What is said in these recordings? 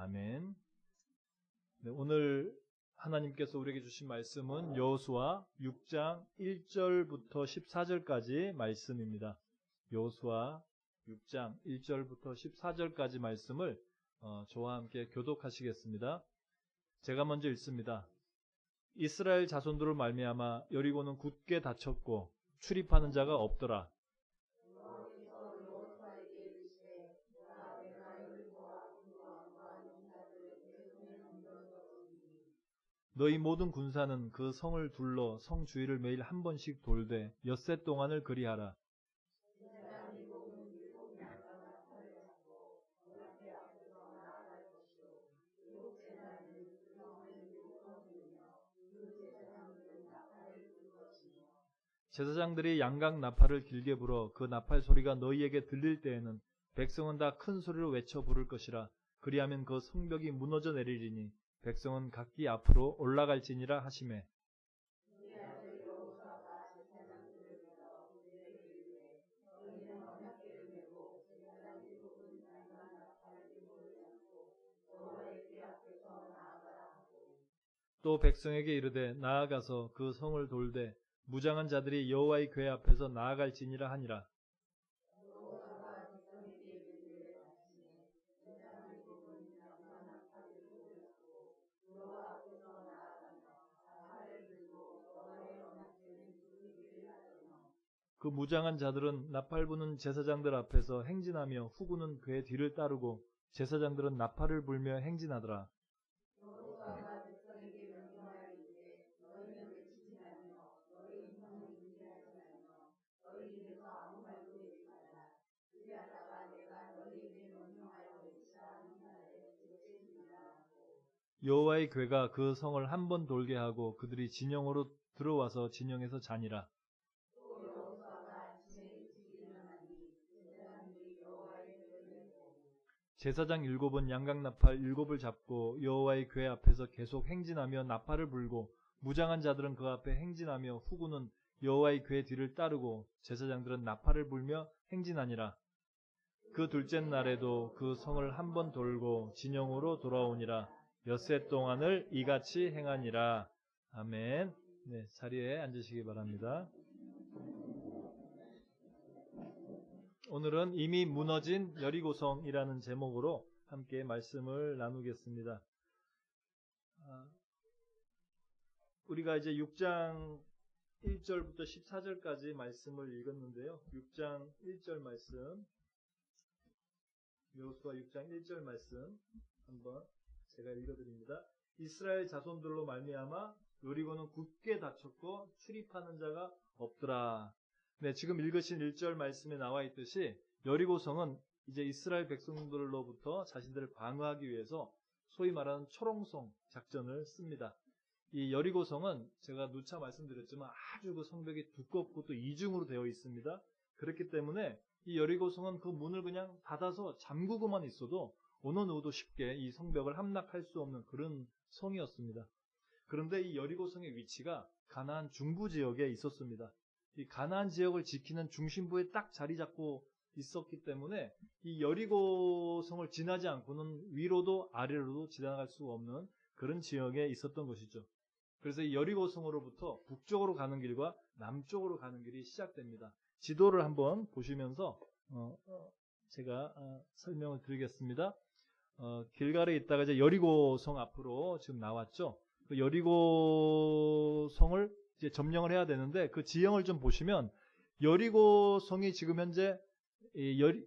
아멘. 네, 오늘 하나님께서 우리에게 주신 말씀은 여호수아 6장 1절부터 14절까지 말씀입니다. 여호수아 6장 1절부터 14절까지 말씀을 저와 함께 교독하시겠습니다. 제가 먼저 읽습니다. 이스라엘 자손들을 말미암아 여리고는 굳게 닫혔고 출입하는 자가 없더라. 너희 모든 군사는 그 성을 둘러 성 주위를 매일 한 번씩 돌되 엿새 동안을 그리하라. 제사장들이 양각 나팔을 길게 불어 그 나팔 소리가 너희에게 들릴 때에는 백성은 다 큰 소리로 외쳐 부를 것이라. 그리하면 그 성벽이 무너져 내리리니 백성은 각기 앞으로 올라갈지니라 하시매. 또 백성에게 이르되 나아가서 그 성을 돌되 무장한 자들이 여호와의 궤 앞에서 나아갈지니라 하니라. 그 무장한 자들은 나팔 부는 제사장들 앞에서 행진하며 후구는 그의 뒤를 따르고 제사장들은 나팔을 불며 행진하더라. 여호와의 궤가 그 성을 한 번 돌게 하고 그들이 진영으로 들어와서 진영에서 자니라. 제사장 7은 양각나팔 7을 잡고 여호와의 궤 앞에서 계속 행진하며 나팔을 불고 무장한 자들은 그 앞에 행진하며 후구는 여호와의 궤 뒤를 따르고 제사장들은 나팔을 불며 행진하니라. 그 둘째 날에도 그 성을 한 번 돌고 진영으로 돌아오니라. 엿새 동안을 이같이 행하니라. 아멘. 네, 자리에 앉으시기 바랍니다. 오늘은 이미 무너진 여리고성이라는 제목으로 함께 말씀을 나누겠습니다. 우리가 이제 6장 1절부터 14절까지 말씀을 읽었는데요. 6장 1절 말씀, 여호수아 6장 1절 말씀 한번 제가 읽어드립니다. 이스라엘 자손들로 말미암아 여리고는 굳게 닫혔고 출입하는 자가 없더라. 네, 지금 읽으신 1절 말씀에 나와 있듯이 여리고성은 이제 이스라엘 백성들로부터 자신들을 방어하기 위해서 소위 말하는 초롱성 작전을 씁니다. 이 여리고성은 제가 누차 말씀드렸지만 아주 그 성벽이 두껍고 또 이중으로 되어 있습니다. 그렇기 때문에 이 여리고성은 그 문을 그냥 닫아서 잠그고만 있어도 어느 누구도 쉽게 이 성벽을 함락할 수 없는 그런 성이었습니다. 그런데 이 여리고성의 위치가 가나안 중부 지역에 있었습니다. 이 가나안 지역을 지키는 중심부에 딱 자리 잡고 있었기 때문에 이 여리고성을 지나지 않고는 위로도 아래로도 지나갈 수가 없는 그런 지역에 있었던 것이죠. 그래서 이 여리고성으로부터 북쪽으로 가는 길과 남쪽으로 가는 길이 시작됩니다. 지도를 한번 보시면서 제가 설명을 드리겠습니다. 길갈에 있다가 이제 여리고성 앞으로 지금 나왔죠. 그 여리고성을 이제 점령을 해야 되는데 그 지형을 좀 보시면 여리고성이 지금 현재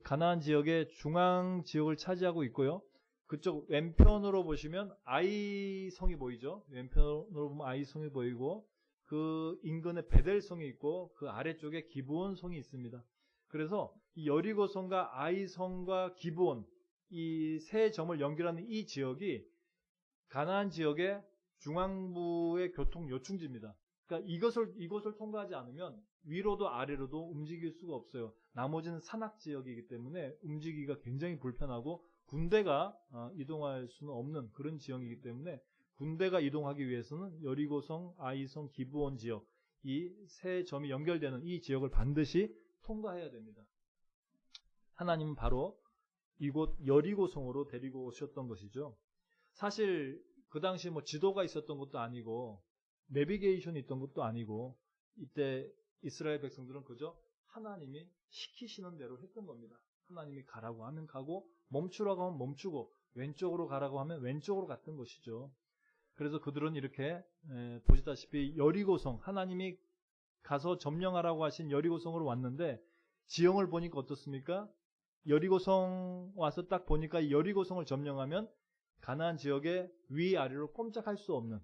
가나안 지역의 중앙 지역을 차지하고 있고요. 그쪽 왼편으로 보시면 아이성이 보이죠. 왼편으로 보면 아이성이 보이고 그 인근에 베델성이 있고 그 아래쪽에 기브온성이 있습니다. 그래서 이 여리고성과 아이성과 기브온 이 세 점을 연결하는 이 지역이 가나안 지역의 중앙부의 교통 요충지입니다. 그러니까 이것을 통과하지 않으면 위로도 아래로도 움직일 수가 없어요. 나머지는 산악 지역이기 때문에 움직이기가 굉장히 불편하고 군대가 이동할 수는 없는 그런 지형이기 때문에 군대가 이동하기 위해서는 여리고성, 아이성, 기브온 지역 이 세 점이 연결되는 이 지역을 반드시 통과해야 됩니다. 하나님은 바로 이곳 여리고성으로 데리고 오셨던 것이죠. 사실 그 당시 뭐 지도가 있었던 것도 아니고 내비게이션이 있던 것도 아니고 이때 이스라엘 백성들은 그저 하나님이 시키시는 대로 했던 겁니다. 하나님이 가라고 하면 가고 멈추라고 하면 멈추고 왼쪽으로 가라고 하면 왼쪽으로 갔던 것이죠. 그래서 그들은 이렇게 보시다시피 여리고성, 하나님이 가서 점령하라고 하신 여리고성으로 왔는데 지형을 보니까 어떻습니까? 여리고성 와서 딱 보니까 이 여리고성을 점령하면 가나안 지역의 위아래로 꼼짝할 수 없는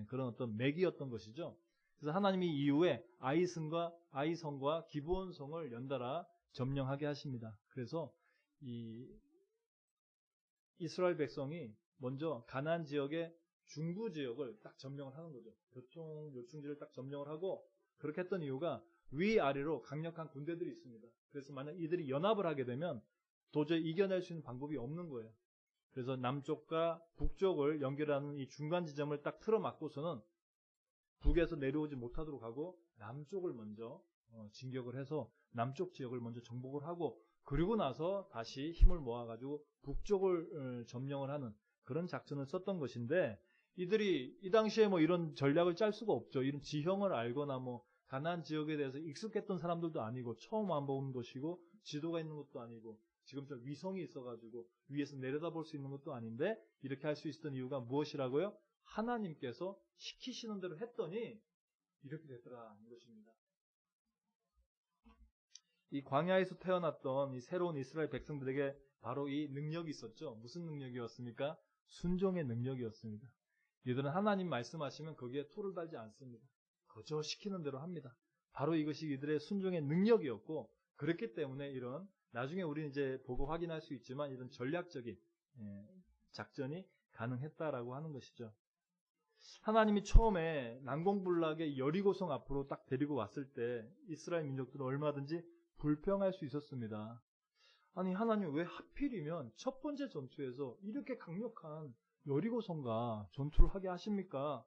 그런 어떤 맥이었던 것이죠. 그래서 하나님이 이후에 아이성과 기브온성을 연달아 점령하게 하십니다. 그래서 이 이스라엘 백성이 먼저 가나안 지역의 중부 지역을 딱 점령을 하는 거죠. 요충지를 딱 점령을 하고 그렇게 했던 이유가 위아래로 강력한 군대들이 있습니다. 그래서 만약 이들이 연합을 하게 되면 도저히 이겨낼 수 있는 방법이 없는 거예요. 그래서 남쪽과 북쪽을 연결하는 이 중간 지점을 딱 틀어막고서는 북에서 내려오지 못하도록 하고 남쪽을 먼저 진격을 해서 남쪽 지역을 먼저 정복을 하고 그리고 나서 다시 힘을 모아가지고 북쪽을 점령을 하는 그런 작전을 썼던 것인데 이들이 이 당시에 뭐 이런 전략을 짤 수가 없죠. 이런 지형을 알거나 뭐 가나안 지역에 대해서 익숙했던 사람들도 아니고 처음 와본 것이고 지도가 있는 것도 아니고 지금처럼 위성이 있어가지고 위에서 내려다볼 수 있는 것도 아닌데 이렇게 할 수 있었던 이유가 무엇이라고요? 하나님께서 시키시는 대로 했더니 이렇게 되더라는 것입니다. 이 광야에서 태어났던 이 새로운 이스라엘 백성들에게 바로 이 능력이 있었죠. 무슨 능력이었습니까? 순종의 능력이었습니다. 이들은 하나님 말씀하시면 거기에 토를 달지 않습니다. 그저 시키는 대로 합니다. 바로 이것이 이들의 순종의 능력이었고 그렇기 때문에 이런 나중에 우리는 이제 보고 확인할 수 있지만 이런 전략적인 작전이 가능했다라고 하는 것이죠. 하나님이 처음에 난공불락의 여리고성 앞으로 딱 데리고 왔을 때 이스라엘 민족들은 얼마든지 불평할 수 있었습니다. 아니 하나님 왜 하필이면 첫 번째 전투에서 이렇게 강력한 여리고성과 전투를 하게 하십니까?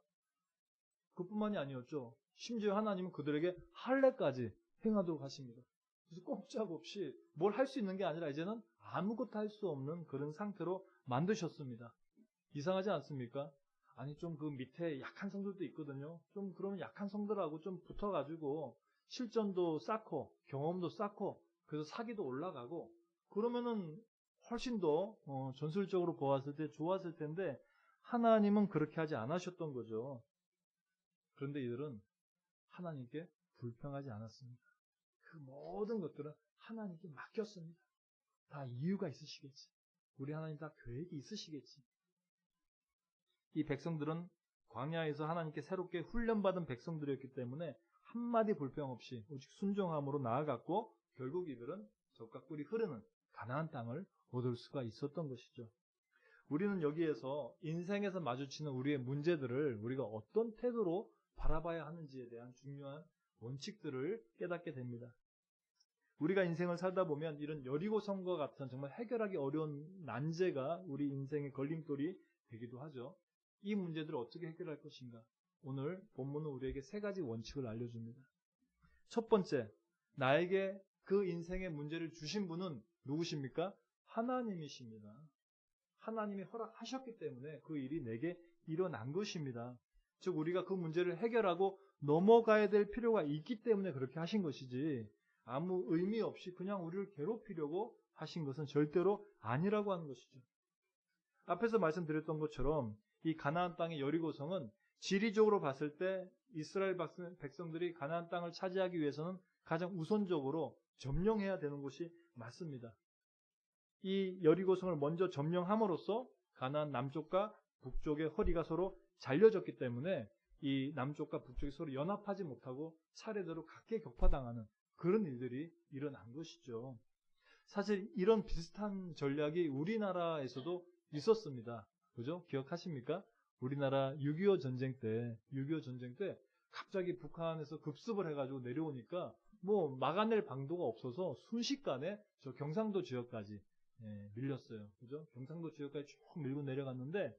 그뿐만이 아니었죠. 심지어 하나님은 그들에게 할례까지 행하도록 하십니다. 그래서 꼼짝없이 뭘 할 수 있는 게 아니라 이제는 아무것도 할 수 없는 그런 상태로 만드셨습니다. 이상하지 않습니까? 아니 좀 그 밑에 약한 성들도 있거든요. 좀 그러면 약한 성들하고 좀 붙어가지고 실전도 쌓고 경험도 쌓고 그래서 사기도 올라가고 그러면은 훨씬 더 전술적으로 보았을 때 좋았을 텐데 하나님은 그렇게 하지 않으셨던 거죠. 그런데 이들은 하나님께 불평하지 않았습니다. 그 모든 것들은 하나님께 맡겼습니다. 다 이유가 있으시겠지. 우리 하나님 다 계획이 있으시겠지. 이 백성들은 광야에서 하나님께 새롭게 훈련받은 백성들이었기 때문에 한마디 불평 없이 오직 순종함으로 나아갔고 결국 이들은 적과 꿀이 흐르는 가나안 땅을 얻을 수가 있었던 것이죠. 우리는 여기에서 인생에서 마주치는 우리의 문제들을 우리가 어떤 태도로 바라봐야 하는지에 대한 중요한 원칙들을 깨닫게 됩니다. 우리가 인생을 살다 보면 이런 여리고성과 같은 정말 해결하기 어려운 난제가 우리 인생의 걸림돌이 되기도 하죠. 이 문제들을 어떻게 해결할 것인가? 오늘 본문은 우리에게 세 가지 원칙을 알려줍니다. 첫 번째, 나에게 그 인생의 문제를 주신 분은 누구십니까? 하나님이십니다. 하나님이 허락하셨기 때문에 그 일이 내게 일어난 것입니다. 즉 우리가 그 문제를 해결하고 넘어가야 될 필요가 있기 때문에 그렇게 하신 것이지 아무 의미 없이 그냥 우리를 괴롭히려고 하신 것은 절대로 아니라고 하는 것이죠. 앞에서 말씀드렸던 것처럼 이 가나안 땅의 여리고성은 지리적으로 봤을 때 이스라엘 백성들이 가나안 땅을 차지하기 위해서는 가장 우선적으로 점령해야 되는 곳이 맞습니다. 이 여리고성을 먼저 점령함으로써 가나안 남쪽과 북쪽의 허리가 서로 잘려졌기 때문에 이 남쪽과 북쪽이 서로 연합하지 못하고 차례대로 각계 격파당하는 그런 일들이 일어난 것이죠. 사실 이런 비슷한 전략이 우리나라에서도 있었습니다. 그죠? 기억하십니까? 우리나라 6.25 전쟁 때 갑자기 북한에서 급습을 해가지고 내려오니까 뭐 막아낼 방도가 없어서 순식간에 저 경상도 지역까지 밀렸어요. 그죠? 경상도 지역까지 쭉 밀고 내려갔는데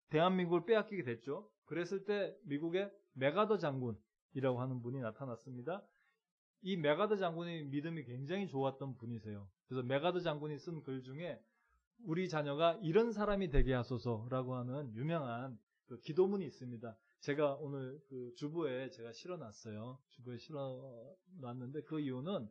대한민국을 빼앗기게 됐죠. 그랬을 때 미국의 메가더 장군이라고 하는 분이 나타났습니다. 이 메가드 장군의 믿음이 굉장히 좋았던 분이세요. 그래서 메가드 장군이 쓴 글 중에 우리 자녀가 이런 사람이 되게 하소서라고 하는 유명한 그 기도문이 있습니다. 제가 오늘 그 주보에 제가 실어놨어요. 주보에 실어놨는데 그 이유는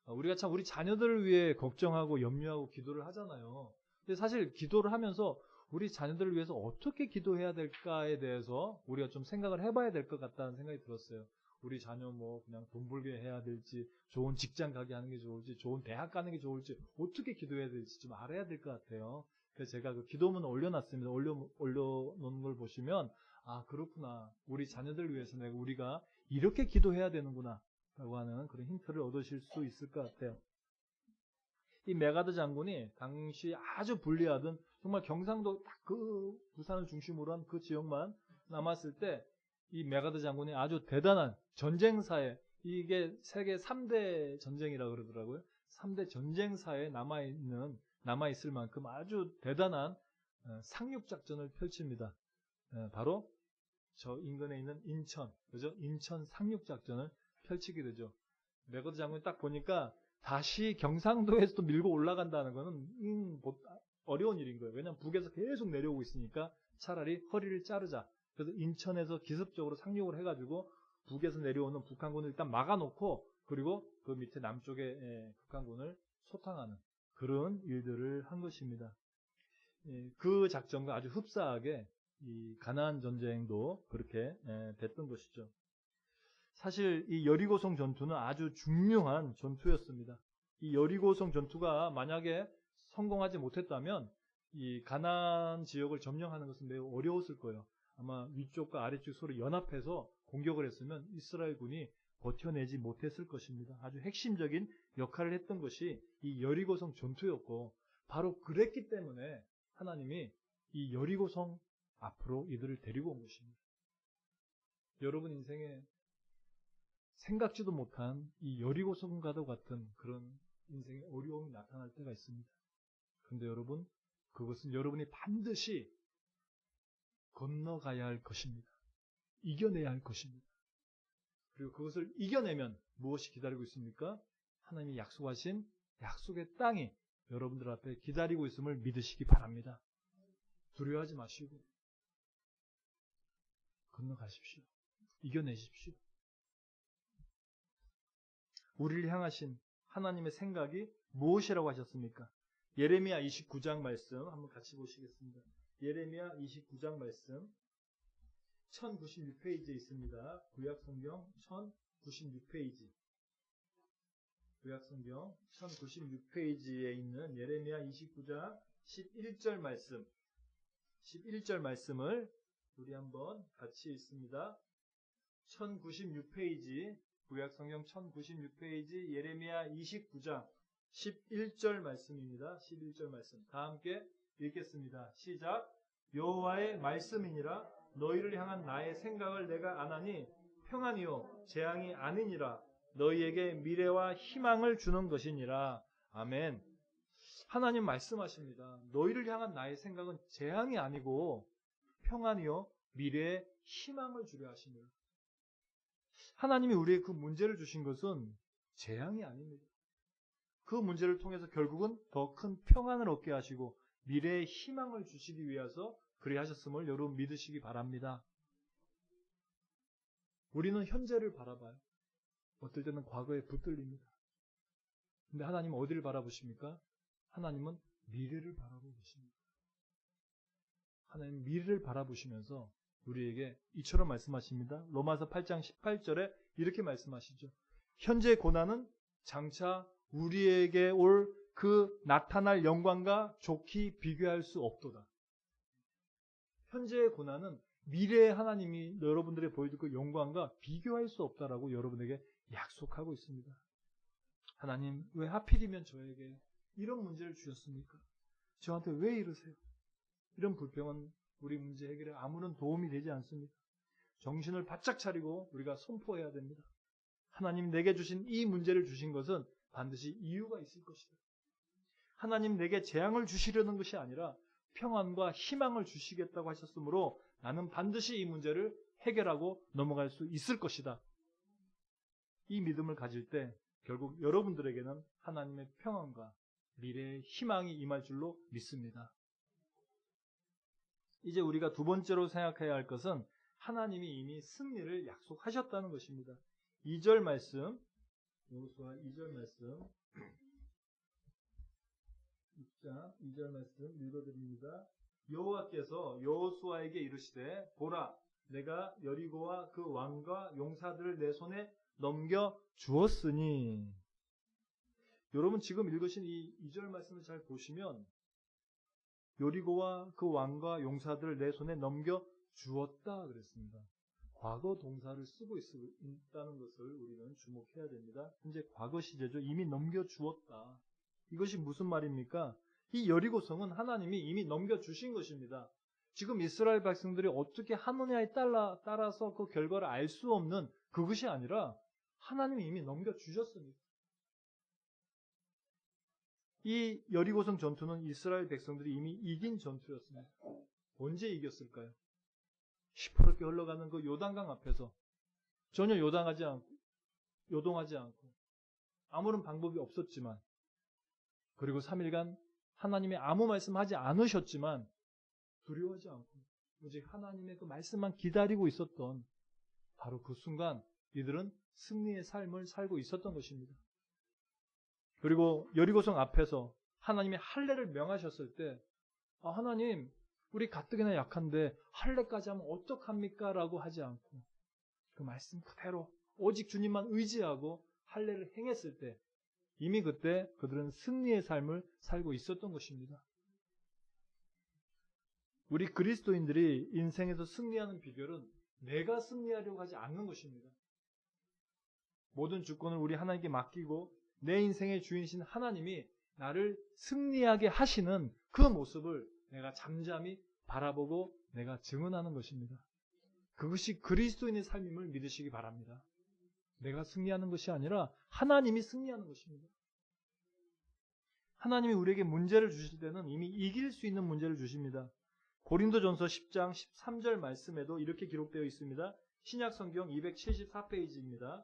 우리가 참 우리 자녀들을 위해 걱정하고 염려하고 기도를 하잖아요. 근데 사실 기도를 하면서 우리 자녀들을 위해서 어떻게 기도해야 될까에 대해서 우리가 좀 생각을 해봐야 될 것 같다는 생각이 들었어요. 우리 자녀 뭐 그냥 돈 벌게 해야 될지, 좋은 직장 가게 하는 게 좋을지, 좋은 대학 가는 게 좋을지, 어떻게 기도해야 될지 좀 알아야 될 것 같아요. 그래서 제가 그 기도문을 올려놨습니다. 올려놓은 걸 보시면, 아, 그렇구나. 우리 자녀들을 위해서 우리가 이렇게 기도해야 되는구나. 라고 하는 그런 힌트를 얻으실 수 있을 것 같아요. 이 메가드 장군이 당시 아주 불리하던 정말 경상도 딱 그 부산을 중심으로 한 그 지역만 남았을 때 이 메가드 장군이 아주 대단한 전쟁사에, 이게 세계 3대 전쟁이라고 그러더라고요. 3대 전쟁사에 남아있을 만큼 아주 대단한 상륙작전을 펼칩니다. 바로 저 인근에 있는 인천, 그죠? 인천 상륙작전을 펼치게 되죠. 메가드 장군이 딱 보니까 다시 경상도에서 또 밀고 올라간다는 거는 어려운 일인 거예요. 왜냐하면 북에서 계속 내려오고 있으니까 차라리 허리를 자르자. 그래서 인천에서 기습적으로 상륙을 해가지고 북에서 내려오는 북한군을 일단 막아놓고 그리고 그 밑에 남쪽에 북한군을 소탕하는 그런 일들을 한 것입니다. 그 작전과 아주 흡사하게 이 가나안 전쟁도 그렇게 됐던 것이죠. 사실 이 여리고성 전투는 아주 중요한 전투였습니다. 이 여리고성 전투가 만약에 성공하지 못했다면 이 가나안 지역을 점령하는 것은 매우 어려웠을 거예요. 아마 위쪽과 아래쪽 서로 연합해서 공격을 했으면 이스라엘군이 버텨내지 못했을 것입니다. 아주 핵심적인 역할을 했던 것이 이 여리고성 전투였고 바로 그랬기 때문에 하나님이 이 여리고성 앞으로 이들을 데리고 온 것입니다. 여러분 인생에 생각지도 못한 이 여리고성과도 같은 그런 인생의 어려움이 나타날 때가 있습니다. 그런데 여러분, 그것은 여러분이 반드시 건너가야 할 것입니다. 이겨내야 할 것입니다. 그리고 그것을 이겨내면 무엇이 기다리고 있습니까? 하나님이 약속하신 약속의 땅이 여러분들 앞에 기다리고 있음을 믿으시기 바랍니다. 두려워하지 마시고 건너가십시오. 이겨내십시오. 우리를 향하신 하나님의 생각이 무엇이라고 하셨습니까? 예레미야 29장 말씀 한번 같이 보시겠습니다. 예레미야 29장 말씀 1096페이지에 있습니다. 구약성경 1096페이지. 구약성경 1096페이지에 있는 예레미야 29장 11절 말씀. 11절 말씀을 우리 한번 같이 읽습니다. 1096페이지, 구약성경 1096페이지 예레미야 29장 11절 말씀입니다. 11절 말씀. 다 함께 읽겠습니다. 시작. 여호와의 말씀이니라. 너희를 향한 나의 생각을 내가 아나니 평안이요 재앙이 아니니라. 너희에게 미래와 희망을 주는 것이니라. 아멘. 하나님 말씀하십니다. 너희를 향한 나의 생각은 재앙이 아니고 평안이요 미래의 희망을 주려 하시니라. 하나님이 우리의 그 문제를 주신 것은 재앙이 아닙니다. 그 문제를 통해서 결국은 더 큰 평안을 얻게 하시고 미래의 희망을 주시기 위해서 그리하셨음을 여러분 믿으시기 바랍니다. 우리는 현재를 바라봐요. 어떨 때는 과거에 붙들립니다. 근데 하나님은 어디를 바라보십니까? 하나님은 미래를 바라보고 계십니다. 하나님 미래를 바라보시면서 우리에게 이처럼 말씀하십니다. 로마서 8장 18절에 이렇게 말씀하시죠. 현재의 고난은 장차 우리에게 올 그 나타날 영광과 좋게 비교할 수 없도다. 현재의 고난은 미래의 하나님이 여러분들에게 보여줄 그 영광과 비교할 수 없다라고 여러분에게 약속하고 있습니다. 하나님, 왜 하필이면 저에게 이런 문제를 주셨습니까? 저한테 왜 이러세요? 이런 불평은 우리 문제 해결에 아무런 도움이 되지 않습니다. 정신을 바짝 차리고 우리가 선포해야 됩니다. 하나님 내게 주신 이 문제를 주신 것은 반드시 이유가 있을 것이다. 하나님 내게 재앙을 주시려는 것이 아니라 평안과 희망을 주시겠다고 하셨으므로 나는 반드시 이 문제를 해결하고 넘어갈 수 있을 것이다. 이 믿음을 가질 때 결국 여러분들에게는 하나님의 평안과 미래의 희망이 임할 줄로 믿습니다. 이제 우리가 두 번째로 생각해야 할 것은 하나님이 이미 승리를 약속하셨다는 것입니다. 2절 말씀, 여호수아 2절 말씀, 6장 2절 말씀 읽어드립니다. 여호와께서 여호수아에게 이르시되 보라 내가 여리고와 그 왕과 용사들을 내 손에 넘겨 주었으니. 여러분 지금 읽으신 이 2절 말씀을 잘 보시면 여리고와 그 왕과 용사들을 내 손에 넘겨 주었다 그랬습니다. 과거 동사를 쓰고 있다는 것을 우리는 주목해야 됩니다. 현재 과거 시제죠. 이미 넘겨 주었다. 이것이 무슨 말입니까? 이 여리고성은 하나님이 이미 넘겨주신 것입니다. 지금 이스라엘 백성들이 어떻게 하느냐에 따라서 그 결과를 알 수 없는 그것이 아니라 하나님이 이미 넘겨주셨습니다. 이 여리고성 전투는 이스라엘 백성들이 이미 이긴 전투였습니다. 언제 이겼을까요? 시퍼렇게 흘러가는 그 요단강 앞에서 전혀 요동하지 않고 아무런 방법이 없었지만 그리고 3일간 하나님이 아무 말씀하지 않으셨지만 두려워하지 않고 오직 하나님의 그 말씀만 기다리고 있었던 바로 그 순간 이들은 승리의 삶을 살고 있었던 것입니다. 그리고 여리고성 앞에서 하나님이 할례를 명하셨을 때 하나님 우리 가뜩이나 약한데 할례까지 하면 어떡합니까? 라고 하지 않고 그 말씀 그대로 오직 주님만 의지하고 할례를 행했을 때 이미 그때 그들은 승리의 삶을 살고 있었던 것입니다. 우리 그리스도인들이 인생에서 승리하는 비결은 내가 승리하려고 하지 않는 것입니다. 모든 주권을 우리 하나님께 맡기고 내 인생의 주인이신 하나님이 나를 승리하게 하시는 그 모습을 내가 잠잠히 바라보고 내가 증언하는 것입니다. 그것이 그리스도인의 삶임을 믿으시기 바랍니다. 내가 승리하는 것이 아니라 하나님이 승리하는 것입니다. 하나님이 우리에게 문제를 주실 때는 이미 이길 수 있는 문제를 주십니다. 고린도전서 10장 13절 말씀에도 이렇게 기록되어 있습니다. 신약성경 274페이지입니다.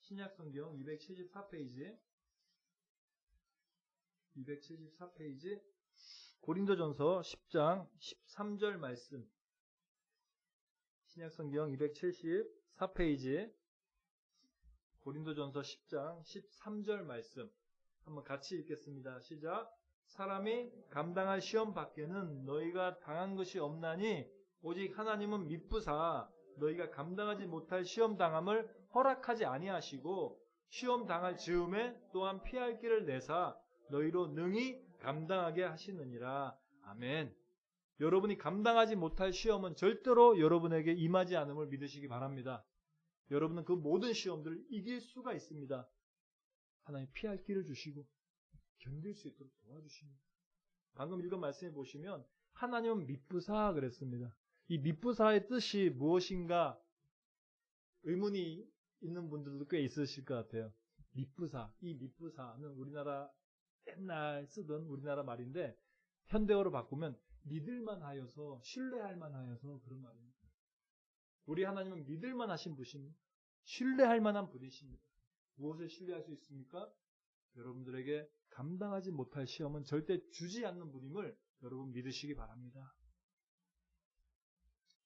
신약성경 274페이지 고린도전서 10장 13절 말씀 신약성경 274페이지 고린도전서 10장 13절 말씀 한번 같이 읽겠습니다. 시작. 사람이 감당할 시험 밖에는 너희가 당한 것이 없나니 오직 하나님은 미쁘사 너희가 감당하지 못할 시험 당함을 허락하지 아니하시고 시험 당할 즈음에 또한 피할 길을 내사 너희로 능히 감당하게 하시느니라. 아멘. 여러분이 감당하지 못할 시험은 절대로 여러분에게 임하지 않음을 믿으시기 바랍니다. 여러분은 그 모든 시험들을 이길 수가 있습니다. 하나님 피할 길을 주시고 견딜 수 있도록 도와주십니다. 방금 읽은 말씀에 보시면 하나님은 미쁘사 그랬습니다. 이 미쁘사의 뜻이 무엇인가 의문이 있는 분들도 꽤 있으실 것 같아요. 미쁘사, 이 미쁘사는 우리나라 옛날 쓰던 우리나라 말인데 현대어로 바꾸면 믿을만하여서 신뢰할만하여서 그런 말입니다. 우리 하나님은 믿을만하신 분이십니다. 신뢰할 만한 분이십니다. 무엇을 신뢰할 수 있습니까? 여러분들에게 감당하지 못할 시험은 절대 주지 않는 분임을 여러분 믿으시기 바랍니다.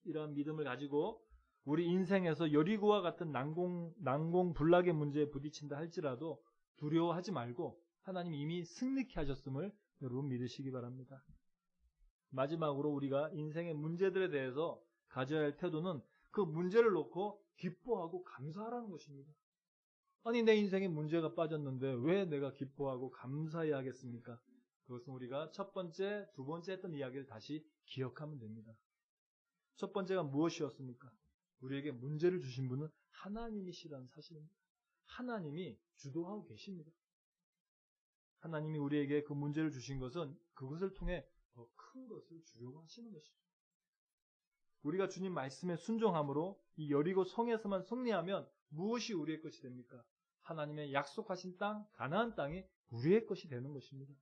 이러한 믿음을 가지고 우리 인생에서 여리고와 같은 난공불락의 문제에 부딪힌다 할지라도 두려워하지 말고 하나님이 이미 승리케 하셨음을 여러분 믿으시기 바랍니다. 마지막으로 우리가 인생의 문제들에 대해서 가져야 할 태도는 그 문제를 놓고 기뻐하고 감사하라는 것입니다. 아니 내 인생에 문제가 빠졌는데 왜 내가 기뻐하고 감사해야 하겠습니까? 그것은 우리가 첫 번째, 두 번째 했던 이야기를 다시 기억하면 됩니다. 첫 번째가 무엇이었습니까? 우리에게 문제를 주신 분은 하나님이시라는 사실입니다. 하나님이 주도하고 계십니다. 하나님이 우리에게 그 문제를 주신 것은 그것을 통해 더 큰 것을 주려고 하시는 것이죠. 우리가 주님 말씀에 순종함으로 이 여리고 성에서만 승리하면 무엇이 우리의 것이 됩니까? 하나님의 약속하신 땅, 가나안 땅이 우리의 것이 되는 것입니다.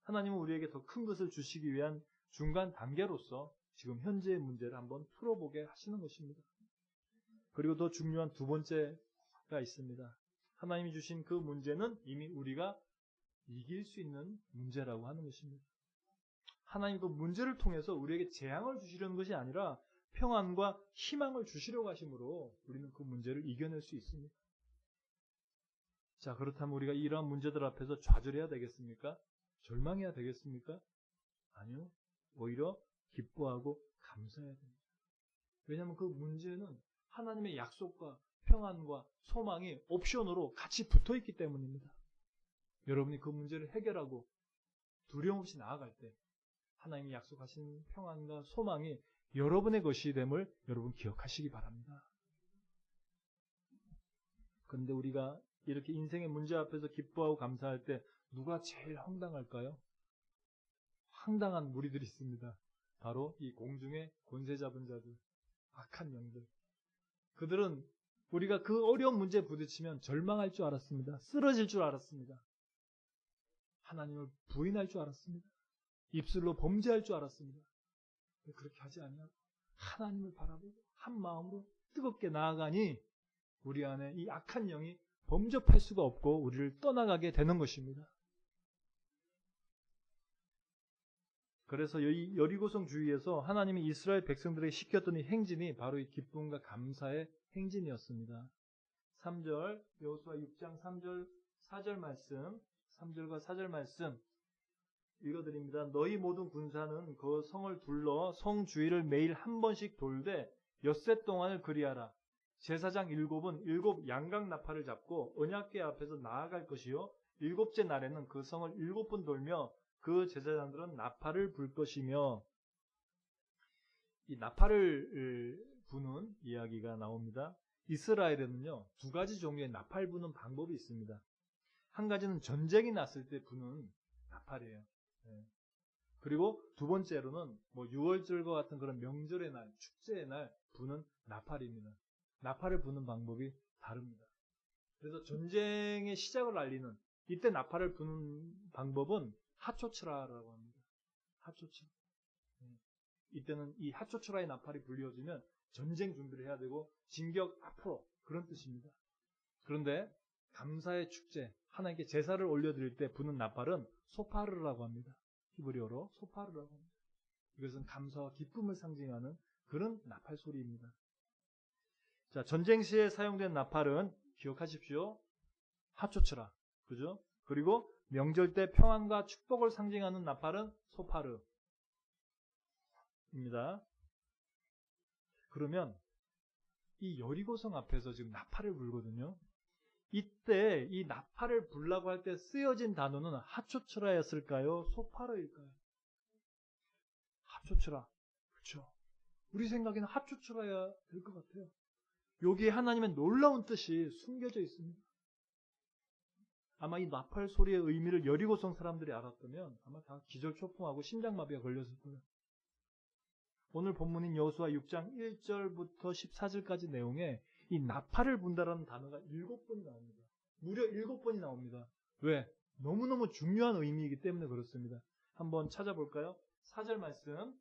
하나님은 우리에게 더 큰 것을 주시기 위한 중간 단계로서 지금 현재의 문제를 한번 풀어보게 하시는 것입니다. 그리고 더 중요한 두 번째 문제가 있습니다. 하나님이 주신 그 문제는 이미 우리가 이길 수 있는 문제라고 하는 것입니다. 하나님 그 문제를 통해서 우리에게 재앙을 주시려는 것이 아니라 평안과 희망을 주시려고 하심으로 우리는 그 문제를 이겨낼 수 있습니다. 자, 그렇다면 우리가 이러한 문제들 앞에서 좌절해야 되겠습니까? 절망해야 되겠습니까? 아니요. 오히려 기뻐하고 감사해야 됩니다. 왜냐하면 그 문제는 하나님의 약속과 평안과 소망이 옵션으로 같이 붙어있기 때문입니다. 여러분이 그 문제를 해결하고 두려움 없이 나아갈 때 하나님이 약속하신 평안과 소망이 여러분의 것이 됨을 여러분 기억하시기 바랍니다. 그런데 우리가 이렇게 인생의 문제 앞에서 기뻐하고 감사할 때 누가 제일 황당할까요? 황당한 무리들이 있습니다. 바로 이 공중의 권세 잡은 자들, 악한 영들. 그들은 우리가 그 어려운 문제에 부딪히면 절망할 줄 알았습니다. 쓰러질 줄 알았습니다. 하나님을 부인할 줄 알았습니다. 입술로 범죄할 줄 알았습니다. 그렇게 하지 않냐? 하나님을 바라보고 한 마음으로 뜨겁게 나아가니 우리 안에 이 악한 영이 범접할 수가 없고 우리를 떠나가게 되는 것입니다. 그래서 이 여리고성 주위에서 하나님이 이스라엘 백성들에게 시켰던 이 행진이 바로 이 기쁨과 감사의 행진이었습니다. 3절, 여호수아 6장 3절, 4절 말씀, 3절과 4절 말씀 읽어드립니다. 너희 모든 군사는 그 성을 둘러 성 주위를 매일 한 번씩 돌되 엿새 동안을 그리하라. 제사장 7은 7 양각 나팔을 잡고 언약궤 앞에서 나아갈 것이요 7째 날에는 그 성을 7번 돌며 그 제사장들은 나팔을 불 것이며. 이 나팔을 부는 이야기가 나옵니다. 이스라엘에는요 2가지 종류의 나팔 부는 방법이 있습니다. 한 가지는 전쟁이 났을 때 부는 나팔이에요. 네. 그리고 두 번째로는 뭐 유월절과 같은 그런 명절의 날, 축제의 날 부는 나팔입니다. 나팔을 부는 방법이 다릅니다. 그래서 전쟁의 시작을 알리는 이때 나팔을 부는 방법은 하초츠라라고 합니다. 하초츠라. 이때는 이 하초츠라의 나팔이 불려지면 전쟁 준비를 해야 되고 진격 앞으로 그런 뜻입니다. 그런데 감사의 축제, 하나님께 제사를 올려드릴 때 부는 나팔은 소파르라고 합니다. 히브리어로 소파르라고 합니다. 이것은 감사와 기쁨을 상징하는 그런 나팔 소리입니다. 자, 전쟁 시에 사용된 나팔은 기억하십시오. 하초츠라. 그죠? 그리고 명절 때 평안과 축복을 상징하는 나팔은 소파르입니다. 그러면 이 여리고성 앞에서 지금 나팔을 불거든요. 이때 이 나팔을 불라고 할 때 쓰여진 단어는 하초츠라였을까요? 소파르일까요? 하초츠라. 그렇죠. 우리 생각에는 하초츠라야 될 것 같아요. 여기에 하나님의 놀라운 뜻이 숨겨져 있습니다. 아마 이 나팔 소리의 의미를 여리고성 사람들이 알았다면 아마 다 기절초풍하고 심장마비가 걸렸을 거예요. 오늘 본문인 여호수아 6장 1절부터 14절까지 내용에 이 나팔을 분다라는 단어가 7번이 나옵니다. 무려 7번이 나옵니다. 왜? 너무너무 중요한 의미이기 때문에 그렇습니다. 한번 찾아볼까요? 4절 말씀.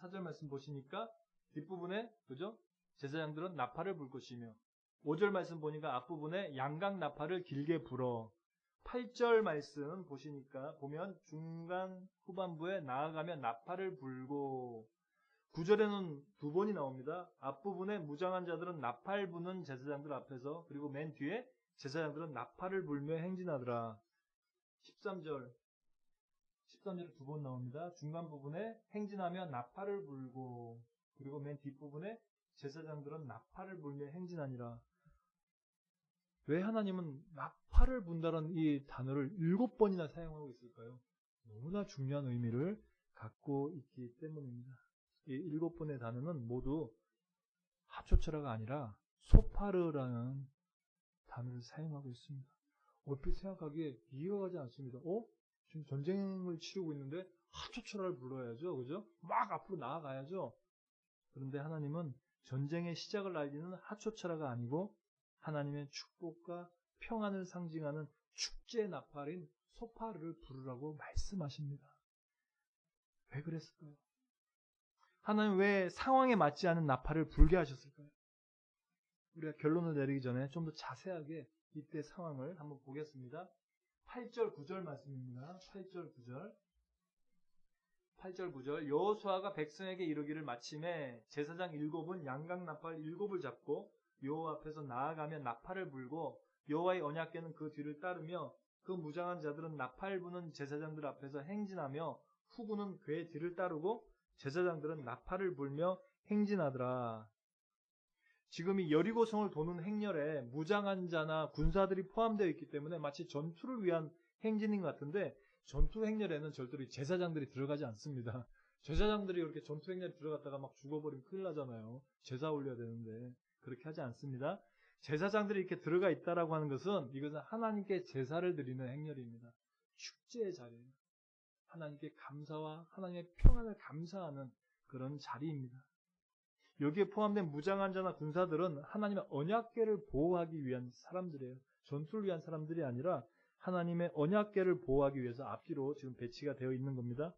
4절 말씀 보시니까 뒷부분에 그죠? 제사장들은 나팔을 불 것이며 5절 말씀 보니까 앞부분에 양각 나팔을 길게 불어. 8절 말씀 보시니까 보면 중간 후반부에 나아가면 나팔을 불고 9절에는 2번이 나옵니다. 앞부분에 무장한 자들은 나팔 부는 제사장들 앞에서 그리고 맨 뒤에 제사장들은 나팔을 불며 행진하더라. 13절에 2번 나옵니다. 중간 부분에 행진하며 나팔을 불고 그리고 맨 뒷부분에 제사장들은 나팔을 불며 행진하니라. 왜 하나님은 나팔을 분다는 이 단어를 7번이나 사용하고 있을까요? 너무나 중요한 의미를 갖고 있기 때문입니다. 이 7번의 단어는 모두 하초츠라가 아니라 소파르라는 단어를 사용하고 있습니다. 얼핏 생각하기에 이해가 가지 않습니다. 지금 전쟁을 치르고 있는데 하초츠라를 불러야죠. 그죠? 막 앞으로 나아가야죠. 그런데 하나님은 전쟁의 시작을 알리는 하초츠라가 아니고 하나님의 축복과 평안을 상징하는 축제 나팔인 소파르를 부르라고 말씀하십니다. 왜 그랬을까요? 하나님 왜 상황에 맞지 않은 나팔을 불게 하셨을까요? 우리가 결론을 내리기 전에 좀 더 자세하게 이때 상황을 한번 보겠습니다. 8절 9절 말씀입니다. 8절 9절. 8절 9절. 여호수아가 백성에게 이르기를 마침에 제사장 7은 양각 나팔 7을 잡고 여호와 앞에서 나아가며 나팔을 불고 여호와의 언약궤는 그 뒤를 따르며 그 무장한 자들은 나팔 부는 제사장들 앞에서 행진하며 후군은 궤 뒤를 따르고 제사장들은 나팔을 불며 행진하더라. 지금 이 여리고성을 도는 행렬에 무장한 자나 군사들이 포함되어 있기 때문에 마치 전투를 위한 행진인 것 같은데, 전투 행렬에는 절대로 제사장들이 들어가지 않습니다. 제사장들이 이렇게 전투 행렬에 들어갔다가 막 죽어버리면 큰일 나잖아요. 제사 올려야 되는데 그렇게 하지 않습니다. 제사장들이 이렇게 들어가 있다라고 하는 것은 이것은 하나님께 제사를 드리는 행렬입니다. 축제의 자리예요. 하나님께 감사와 하나님의 평안을 감사하는 그런 자리입니다. 여기에 포함된 무장한 자나 군사들은 하나님의 언약궤를 보호하기 위한 사람들이에요. 전투를 위한 사람들이 아니라 하나님의 언약궤를 보호하기 위해서 앞뒤로 지금 배치가 되어 있는 겁니다.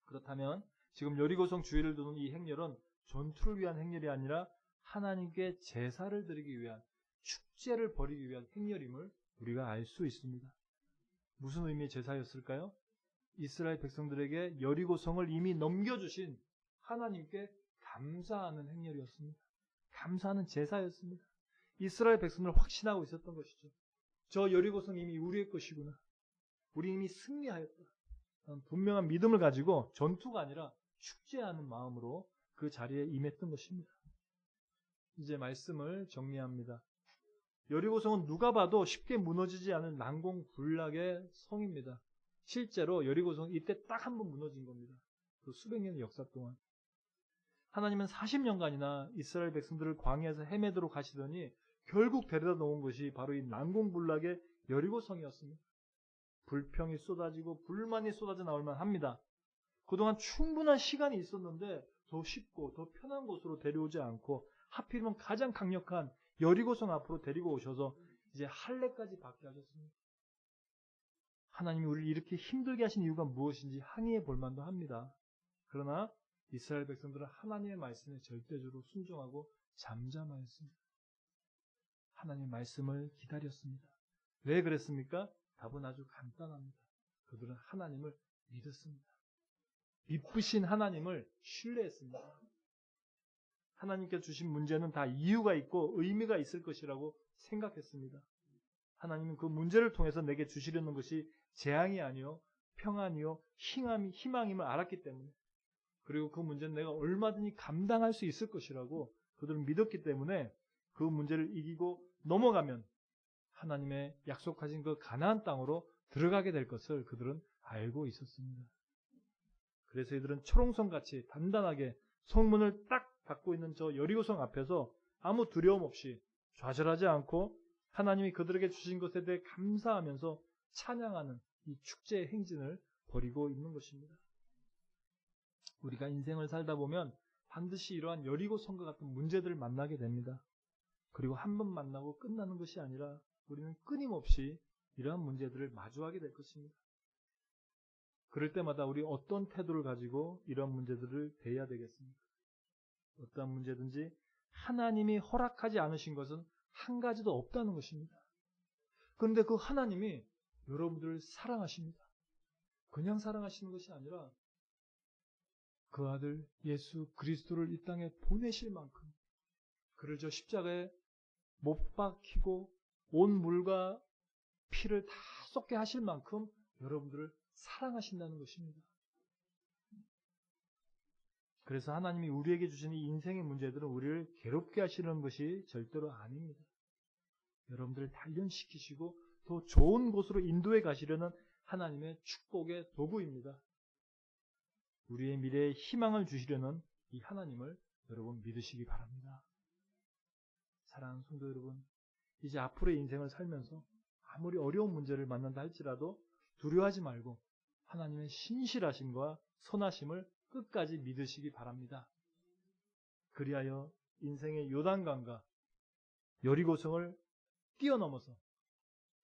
그렇다면 지금 여리고성 주위를 도는 이 행렬은 전투를 위한 행렬이 아니라 하나님께 제사를 드리기 위한, 축제를 벌이기 위한 행렬임을 우리가 알 수 있습니다. 무슨 의미의 제사였을까요? 이스라엘 백성들에게 여리고성을 이미 넘겨주신 하나님께 감사하는 행렬이었습니다. 감사하는 제사였습니다. 이스라엘 백성들은 확신하고 있었던 것이죠. 저 여리고성 이미 우리의 것이구나. 우리 이미 승리하였다. 분명한 믿음을 가지고 전투가 아니라 축제하는 마음으로 그 자리에 임했던 것입니다. 이제 말씀을 정리합니다. 여리고성은 누가 봐도 쉽게 무너지지 않은 난공불락의 성입니다. 실제로 여리고성은 이때 딱 한 번 무너진 겁니다. 그 수백 년의 역사 동안. 하나님은 40년간이나 이스라엘 백성들을 광야에서 헤매도록 하시더니 결국 데려다 놓은 것이 바로 이 난공불락의 여리고성이었습니다. 불평이 쏟아지고 불만이 쏟아져 나올 만합니다. 그동안 충분한 시간이 있었는데 더 쉽고 더 편한 곳으로 데려오지 않고 하필이면 가장 강력한 여리고성 앞으로 데리고 오셔서 이제 할례까지 받게 하셨습니다. 하나님이 우리를 이렇게 힘들게 하신 이유가 무엇인지 항의해 볼 만도 합니다. 그러나 이스라엘 백성들은 하나님의 말씀에 절대적으로 순종하고 잠잠하였습니다. 하나님의 말씀을 기다렸습니다. 왜 그랬습니까? 답은 아주 간단합니다. 그들은 하나님을 믿었습니다. 믿으신 하나님을 신뢰했습니다. 하나님께 주신 문제는 다 이유가 있고 의미가 있을 것이라고 생각했습니다. 하나님은 그 문제를 통해서 내게 주시려는 것이 재앙이 아니요 평안이요 희망임을 알았기 때문에, 그리고 그 문제는 내가 얼마든지 감당할 수 있을 것이라고 그들은 믿었기 때문에 그 문제를 이기고 넘어가면 하나님의 약속하신 그 가나안 땅으로 들어가게 될 것을 그들은 알고 있었습니다. 그래서 이들은 초롱성같이 단단하게 성문을 딱 닫고 있는 저 여리고성 앞에서 아무 두려움 없이 좌절하지 않고 하나님이 그들에게 주신 것에 대해 감사하면서 찬양하는 이 축제의 행진을 벌이고 있는 것입니다. 우리가 인생을 살다 보면 반드시 이러한 여리고성과 같은 문제들을 만나게 됩니다. 그리고 한 번 만나고 끝나는 것이 아니라 우리는 끊임없이 이러한 문제들을 마주하게 될 것입니다. 그럴 때마다 우리 어떤 태도를 가지고 이러한 문제들을 대해야 되겠습니까? 어떠한 문제든지 하나님이 허락하지 않으신 것은 한 가지도 없다는 것입니다. 그런데 그 하나님이 여러분들을 사랑하십니다. 그냥 사랑하시는 것이 아니라 그 아들 예수 그리스도를 이 땅에 보내실 만큼, 그를 저 십자가에 못 박히고 온 물과 피를 다 쏟게 하실 만큼 여러분들을 사랑하신다는 것입니다. 그래서 하나님이 우리에게 주신 이 인생의 문제들은 우리를 괴롭게 하시는 것이 절대로 아닙니다. 여러분들을 단련시키시고 더 좋은 곳으로 인도해 가시려는 하나님의 축복의 도구입니다. 우리의 미래에 희망을 주시려는 이 하나님을 여러분 믿으시기 바랍니다. 사랑하는 성도 여러분, 이제 앞으로의 인생을 살면서 아무리 어려운 문제를 만난다 할지라도 두려워하지 말고 하나님의 신실하심과 선하심을 끝까지 믿으시기 바랍니다. 그리하여 인생의 요단강과 여리고성을 뛰어넘어서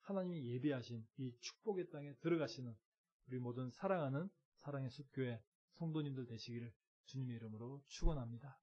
하나님이 예비하신 이 축복의 땅에 들어가시는 우리 모든 사랑하는 사랑의 숲교회 성도님들 되시기를 주님의 이름으로 축원합니다.